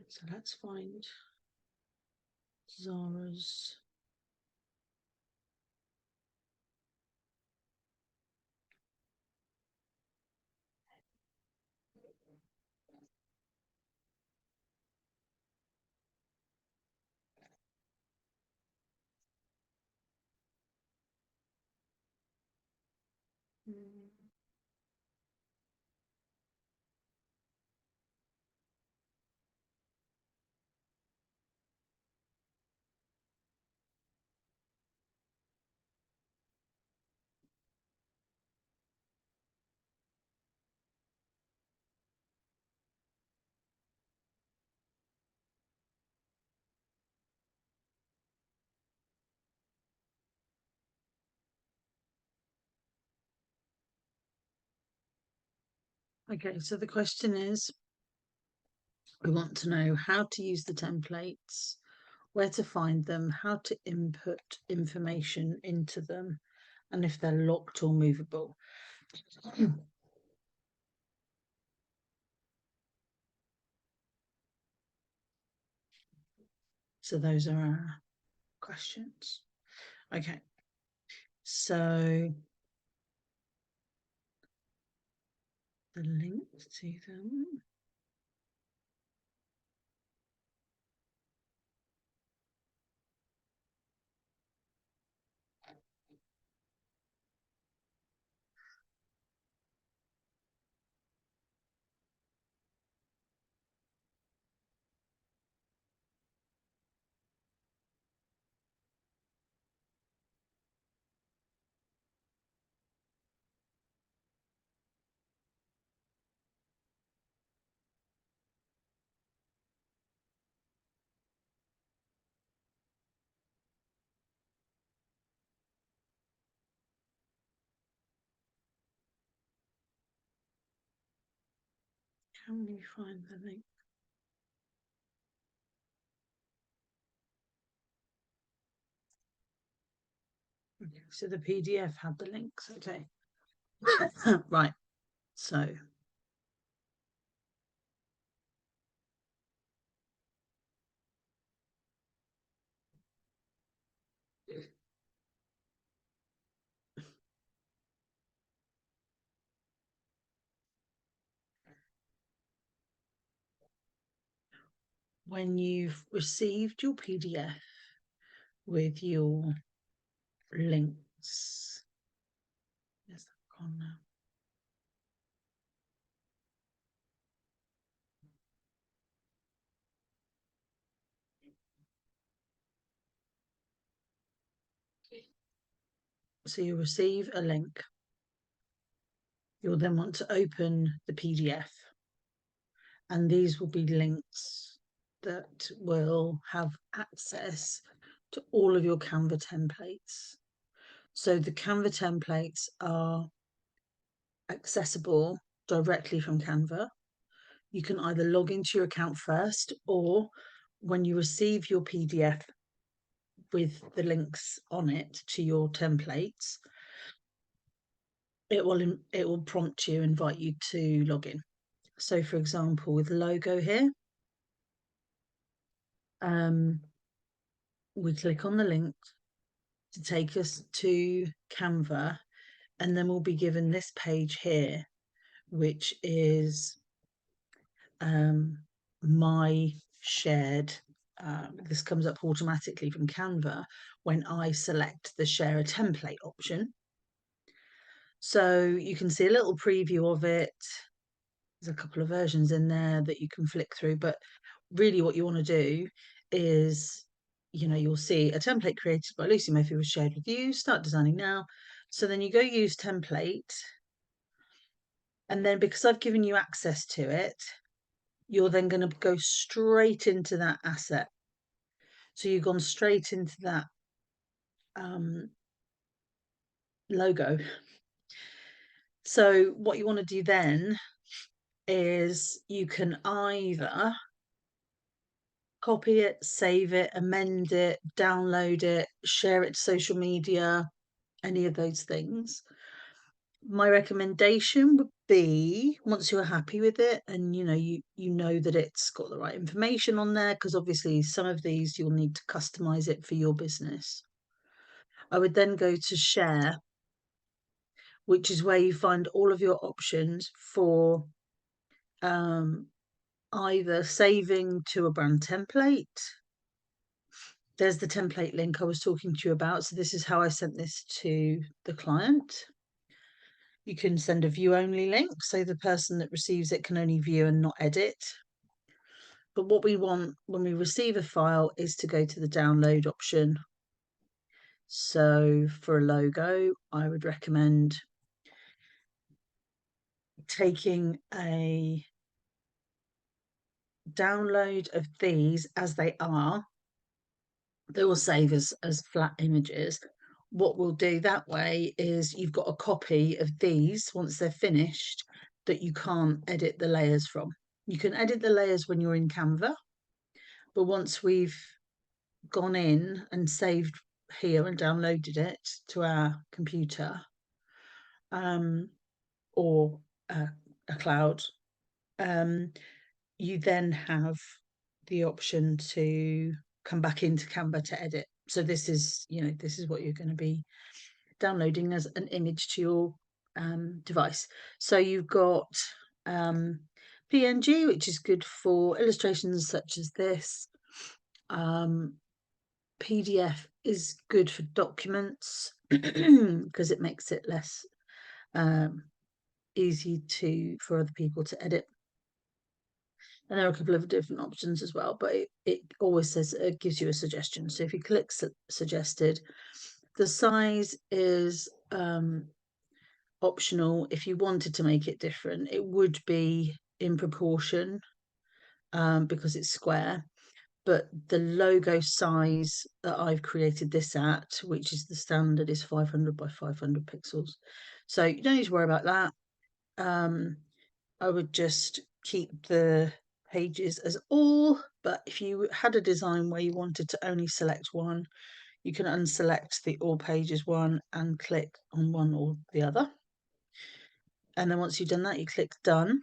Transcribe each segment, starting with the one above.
So let's find Zara's. Okay, so the question is, we want to know how to use the templates, where to find them, how to input information into them, and if they're locked or movable. So those are our questions. Okay, so the link to them. Can we find the link? Okay, so the PDF had the links. Okay. Right. So when you've received your PDF with your links, where's that gone now? So you receive a link. You'll then want to open the PDF, and these will be links that will have access to all of your Canva templates. So the Canva templates are accessible directly from Canva. You can either log into your account first, or when you receive your PDF with the links on it to your templates, it will prompt you, invite you to log in. So for example, with logo here, we click on the link to take us to Canva, and then we'll be given this page here, which is my shared. This comes up automatically from Canva when I select the share a template option. So you can see a little preview of it. There's a couple of versions in there that you can flick through, but really what you want to do is, you'll see a template created by Lucy Murphy was shared with you, start designing now. So then you go use template, and then because I've given you access to it, you're then going to go straight into that asset. So you've gone straight into that logo. So what you want to do then is you can either copy it, save it, amend it, download it, share it to social media, any of those things. My recommendation would be, once you're happy with it and you know that it's got the right information on there, because obviously some of these you'll need to customize it for your business, I would then go to share, which is where you find all of your options for either saving to a brand template. There's the template link I was talking to you about. So this is how I sent this to the client. You can send a view only link, so the person that receives it can only view and not edit. But what we want when we receive a file is to go to the download option. So for a logo, I would recommend taking a download of these as they are. They will save as flat images. What we'll do that way is you've got a copy of these once they're finished that you can't edit the layers from. You can edit the layers when you're in Canva, but once we've gone in and saved here and downloaded it to our computer or a cloud, you then have the option to come back into Canva to edit. So this is what you're going to be downloading as an image to your device. So you've got PNG, which is good for illustrations such as this. PDF is good for documents because it makes it less easy for other people to edit. And there are a couple of different options as well, but it always says, it gives you a suggestion. So if you click suggested, the size is optional. If you wanted to make it different, it would be in proportion because it's square. But the logo size that I've created this at, which is the standard, is 500 by 500 pixels. So you don't need to worry about that. I would just keep the pages as all, but if you had a design where you wanted to only select one, you can unselect the all pages one and click on one or the other. And then once you've done that, you click done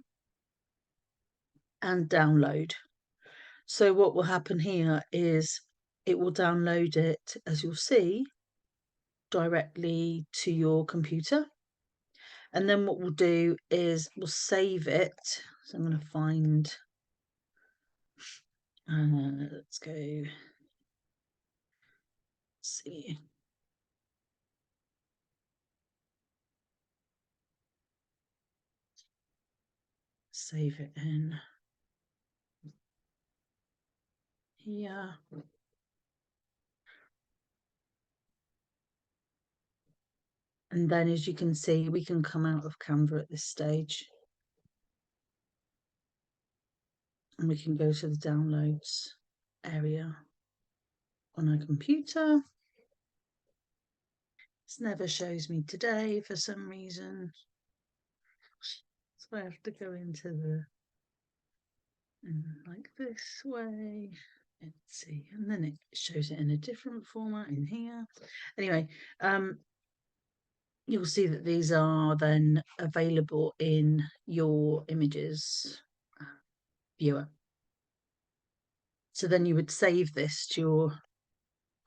and download. So what will happen here is it will download it, as you'll see, directly to your computer. And then what we'll do is we'll save it. So I'm going to find, let's go, see. Save it in here. And then as you can see, we can come out of Canva at this stage. And we can go to the downloads area on our computer. This never shows me today for some reason. So I have to go into the, like this way. Let's see, and then it shows it in a different format in here. Anyway, you'll see that these are then available in your images viewer. So then you would save this to your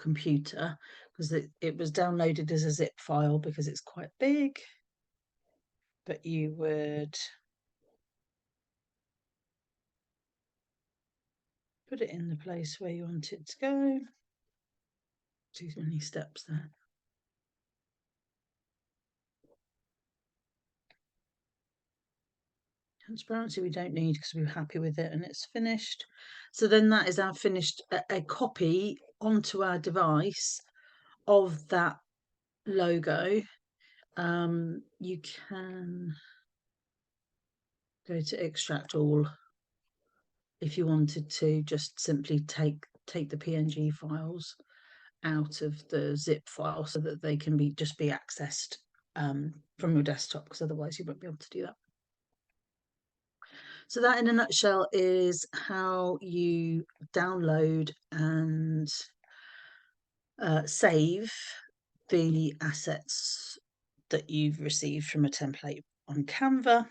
computer because it was downloaded as a zip file because it's quite big, but you would put it in the place where you want it to go. Too many steps there. Transparency we don't need because we're happy with it and it's finished. So then that is our finished, a copy onto our device of that logo. You can go to extract all if you wanted to just simply take the PNG files out of the zip file so that they can be accessed from your desktop, because otherwise you won't be able to do that. So that in a nutshell is how you download and save the assets that you've received from a template on Canva.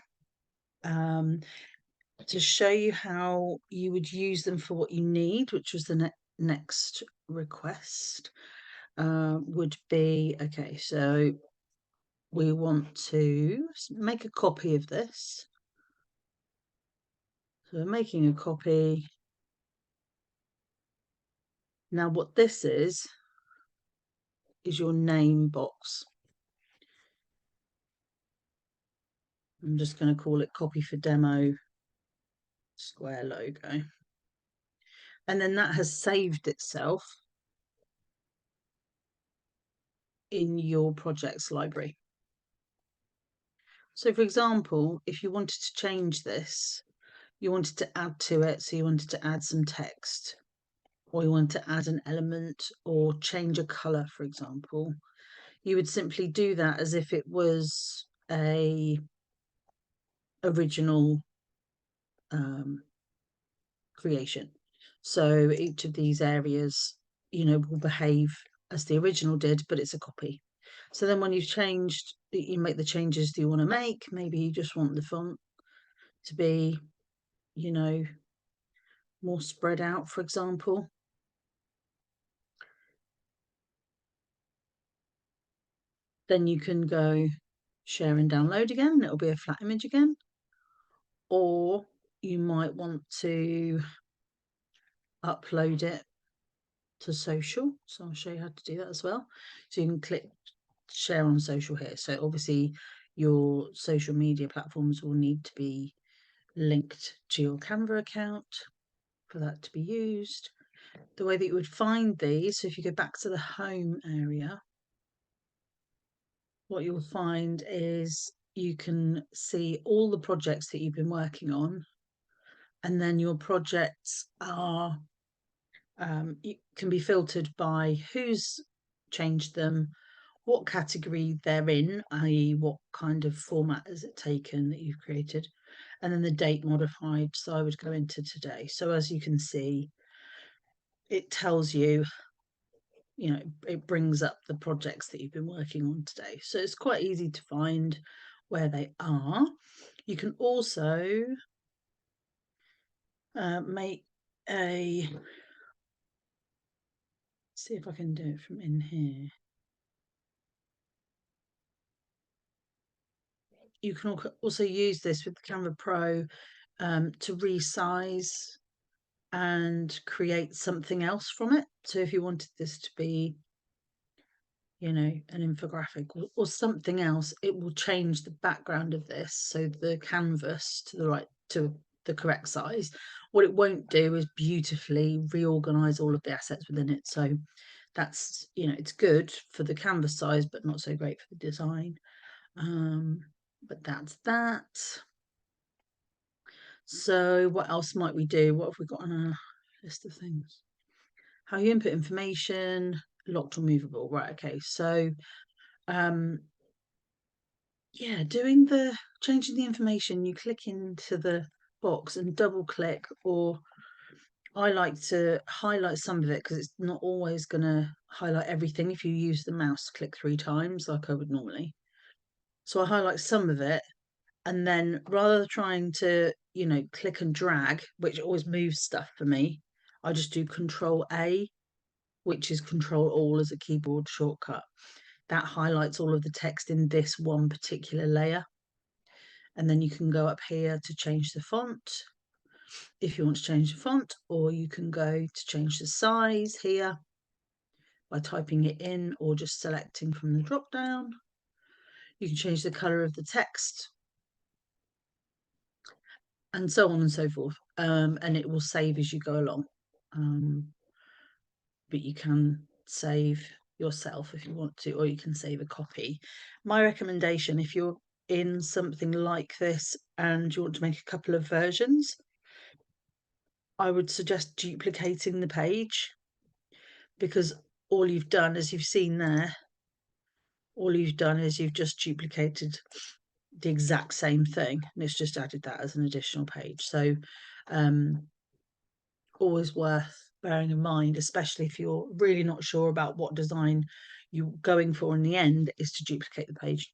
to show you how you would use them for what you need, which was the next request, would be, okay, so we want to make a copy of this. So we're making a copy. Now what this is your name box. I'm just going to call it copy for demo square logo. And then that has saved itself in your projects library. So for example, if you wanted to change this, you wanted to add to it, so you wanted to add some text, or you want to add an element or change a color, for example, you would simply do that as if it was a original creation. So each of these areas, will behave as the original did, but it's a copy. So then when you've changed, you make the changes that you want to make. Maybe you just want the font to be, more spread out, for example. Then you can go share and download again. It'll be a flat image again. Or you might want to upload it to social. So I'll show you how to do that as well. So you can click share on social here. So obviously your social media platforms will need to be linked to your Canva account for that to be used. The way that you would find these, so if you go back to the home area, what you'll find is you can see all the projects that you've been working on, and then your projects are you can be filtered by who's changed them, what category they're in, i.e. what kind of format has it taken that you've created, and then the date modified. So I would go into today. So as you can see, it tells you, it brings up the projects that you've been working on today. So it's quite easy to find where they are. You can also make a, see if I can do it from in here. You can also use this with Canva Pro to resize and create something else from it. So if you wanted this to be, an infographic or something else, it will change the background of this, so the canvas to the correct size. What it won't do is beautifully reorganize all of the assets within it. So that's, it's good for the canvas size, but not so great for the design. But that's that. So what else might we do? What have we got on our list of things? How you input information, locked or movable. Right, okay. So yeah, changing the information, you click into the box and double click, or I like to highlight some of it because it's not always going to highlight everything if you use the mouse to click 3 times like I would normally. So I highlight some of it, and then rather than trying to, click and drag, which always moves stuff for me, I just do Control A, which is Control All as a keyboard shortcut. That highlights all of the text in this one particular layer. And then you can go up here to change the font if you want to change the font, or you can go to change the size here by typing it in or just selecting from the drop down. You can change the color of the text and so on and so forth, and it will save as you go along. But you can save yourself if you want to, or you can save a copy. My recommendation, if you're in something like this and you want to make a couple of versions, I would suggest duplicating the page, because all you've done, as you've seen there, all you've done is you've just duplicated the exact same thing, and it's just added that as an additional page. So always worth bearing in mind, especially if you're really not sure about what design you're going for in the end, is to duplicate the page.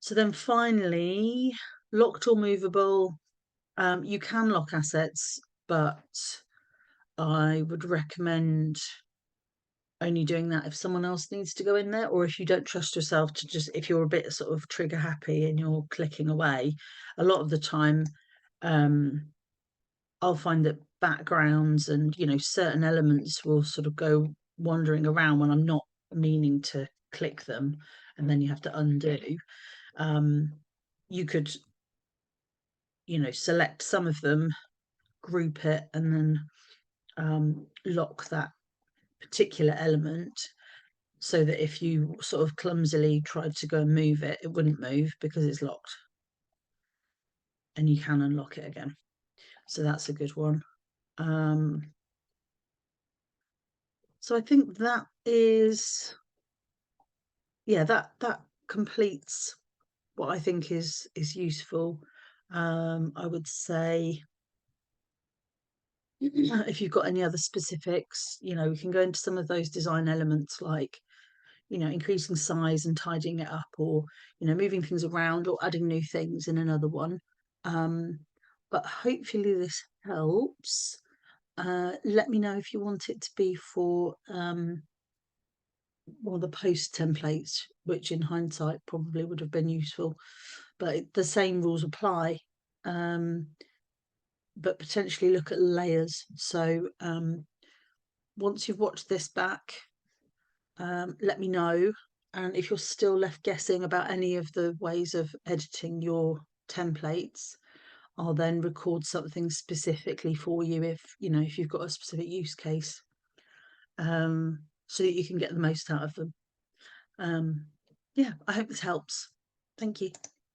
So then finally, locked or movable. You can lock assets, but I would recommend only doing that if someone else needs to go in there, or if you don't trust yourself to just, if you're a bit sort of trigger happy and you're clicking away. A lot of the time, I'll find that backgrounds and, certain elements will sort of go wandering around when I'm not meaning to click them, and then you have to undo. You could, select some of them, group it, and then lock that particular element, so that if you sort of clumsily tried to go and move it, it wouldn't move because it's locked, and you can unlock it again. So that's a good one. So I think that is, yeah, that completes what I think is useful. I would say if you've got any other specifics, we can go into some of those design elements, like, increasing size and tidying it up, or, moving things around or adding new things in another one. But hopefully this helps. Let me know if you want it to be for one of the post templates, which in hindsight probably would have been useful, but the same rules apply. But potentially look at layers. So once you've watched this back, let me know. And if you're still left guessing about any of the ways of editing your templates, I'll then record something specifically for you, if you've got a specific use case, so that you can get the most out of them. Yeah, I hope this helps. Thank you.